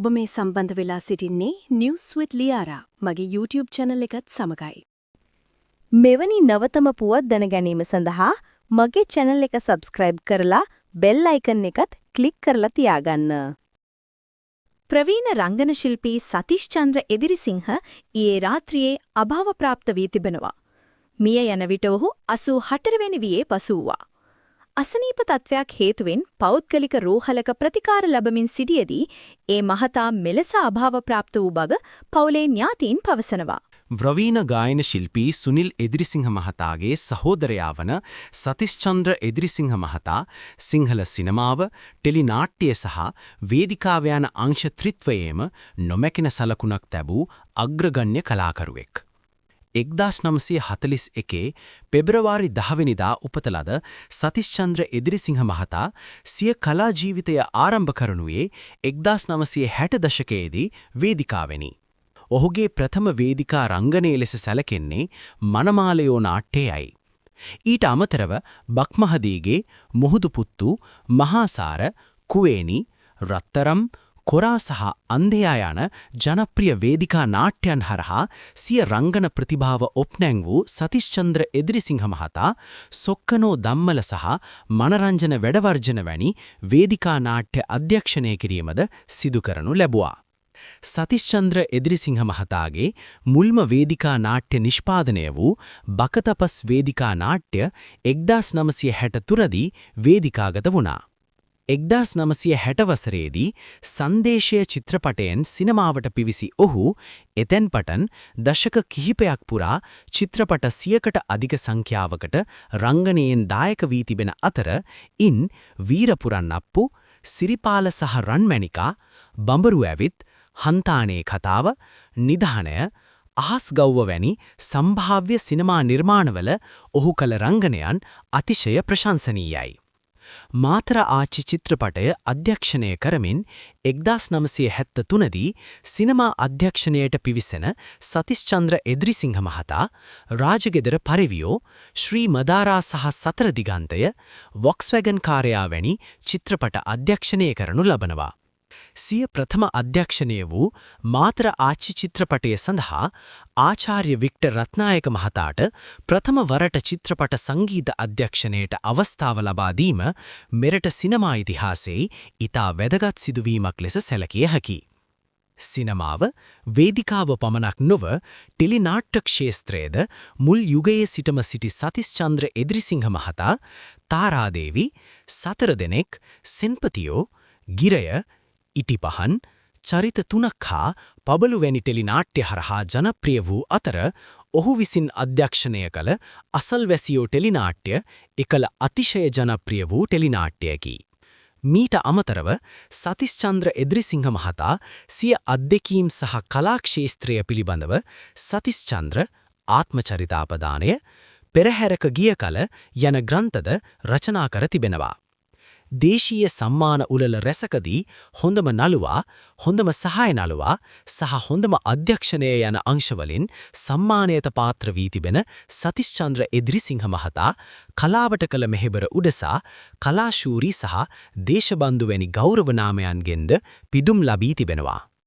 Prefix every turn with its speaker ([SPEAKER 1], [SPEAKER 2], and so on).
[SPEAKER 1] ඔබ මේ සම්බන්ධ වෙලා සිටින්නේ නිවුස් විත් ලියාරා මගේ YouTube channel එකත් සමගයි.
[SPEAKER 2] මෙවැනි නවතම පුවත් දැනගැනීම සඳහා මගේ channel එක subscribe කරලා bell icon එකත් click කරලා තියාගන්න.
[SPEAKER 3] ප්‍රවීණ රංගන ශිල්පී සතිෂ් චන්ද්‍ර එදිරිසිංහ ඊයේ රාත්‍රියේ අභාව ප්‍රාප්ත වී තිබෙනවා. මිය යන විට ඔහු 84 වෙනි වියේ පසු වූවා. අසනීප තත්වයක් හේතුවෙන් පෞද්ගලික රෝහලක ප්‍රතිකාර ලැබමින් සිටියේදී ඒ මහතා මෙලෙස අභාව ප්‍රාප්ත වූ බව පවුලේ ඥාතීන් පවසනවා.
[SPEAKER 4] ප්‍රවීණ ගායන ශිල්පී සුනිල් එදිරිසිංහ මහතාගේ සහෝදරයා වන සතිෂ් චන්ද්‍ර එදිරිසිංහ මහතා සිංහල සිනමාව, ටෙලි නාට්‍ය සහ වේදිකාව යන අංශ ත්‍රිත්වයේම නොමැකෙන සලකුණක් තැබූ අග්‍රගණ්‍ය කලාකරුවෙක්. 1941 පෙබරවාරි 10 වෙනිදා උපත ලද සතිෂ් චන්ද්‍ර එදිරිසිංහ මහතා සිය කලා ජීවිතය ආරම්භ කරනුයේ 1960 දශකයේදී වේදිකාවෙනි. ඔහුගේ ප්‍රථම වේදිකා රංගනයේ ලෙස සැලකෙන්නේ මනමාලයෝ නාට්‍යයයි. ඊට අමතරව බක්මහදීගේ මුහුදු පුත්තු, මහාසාර, කුවේණි, රත්තරම්, කොරා සහ අන්ධයා යන ජනප්‍රිය වේදිකා නාට්‍යයන් හරහා සිය රංගන ප්‍රතිභාව ඔප්නැං වූ සතිෂ් චන්ද්‍ර එදිරිසිංහ මහතා සොක්කනෝ දම්මල සහ මනරංජන වැඩවර්ජන වැනි වේදිකා නාට්‍ය අධ්‍යක්ෂණය කිරීමද සිදු කරනු ලැබුවා. සතිෂ් චන්ද්‍ර එදිරිසිංහ මහතාගේ මුල්ම වේදිකා නාට්‍ය නිෂ්පාදනය වූ බකතපස් වේදිකා නාට්‍ය 1963 දී වේදිකාගත වුණා. 1960 වසරේදී සංදේශය චිත්‍රපටයෙන් සිනමාවට පිවිසි ඔහු එතෙන් පටන් දශක කිහිපයක් පුරා චිත්‍රපට 100කට අධික සංඛ්‍යාවකට රංගනයෙන් දායක වී තිබෙන අතර ඉන් වීරපුරන්නප්පු, සිරිපාල සහ රන්මැණිකා, බඹරු ඇවිත්, හන්තානේ කතාව, නිධානය, අහස් ගව්ව වැනි සම්භාව්‍ය සිනමා නිර්මාණවල ඔහු කළ රංගනයන් අතිශය ප්‍රශංසනීයයි. මාතර ආච්චි චිත්‍රපටය අධ්‍යක්ෂණය කරමින් 1973 දී සිනමා අධ්‍යක්ෂණයට පිවිසෙන සතිෂ් චන්ද්‍ර එදිරිසිංහ මහතා රාජගෙදර පරිවියෝ, ශ්‍රී මදාරා සහ සතර දිගන්තය, වොක්ස්වැගන් කාර්යා වැනි චිත්‍රපට අධ්‍යක්ෂණය කරනු ලබනවා. සිය ප්‍රථම අධ්‍යක්ෂණය වූ මාතර ආච්චි චිත්‍රපටය සඳහා ආචාර්ය වික්ටර් රත්නායක මහතාට ප්‍රථම වරට චිත්‍රපට සංගීත අධ්‍යක්ෂණයට අවස්ථාව ලබා දීම මෙරට සිනමා ඉතිහාසයේ ඉතා වැදගත් සිදුවීමක් ලෙස සැලකිය හැකියි. සිනමාව, වේදිකාව පමණක් නොව ටෙලි නාට්‍ය ක්ෂේත්‍රයේද මුල් යුගයේ සිටම සිටි සතිෂ් චන්ද්‍ර එදිරිසිංහ මහතා තාරාදේවි, සතර දෙනෙක්, සෙන්පතියෝ, ගිරය, ඉටිපහන්, චරිත 3ක් හා පබළු වැනි ටෙලි නාට්‍ය හරහා ජනප්‍රිය වූ අතර ඔහු විසින් අධ්‍යක්ෂණය කළ අසල්වැසියෝ ටෙලි නාට්‍ය එකල අතිශය ජනප්‍රිය වූ ටෙලි නාට්‍යයකි. මීට අමතරව සතිෂ් චන්ද්‍ර එදිරිසිංහ මහතා සිය අත්දැකීම් සහ කලා ක්ෂේත්‍රය පිළිබඳව සතිෂ් චන්ද්‍ර ආත්මචරිතාපදානය, පෙරහැරක ගිය කල යන ග්‍රන්ථද රචනා කර තිබෙනවා. දේශීය සම්මාන උළෙල රැසකදී හොඳම නළුවා, හොඳම සහාය නළුවා සහ හොඳම අධ්‍යක්ෂණය යන අංශවලින් සම්මානයට පාත්‍ර වී තිබෙන සතිෂ් චන්ද්‍ර එදිරිසිංහ මහතා කලාවට කළ මෙහෙබර උදෙසා කලාශූරී සහ දේශබන්දු වැනි ගෞරව නාමයන්ගෙන්ද පිදුම් ලබී තිබෙනවා.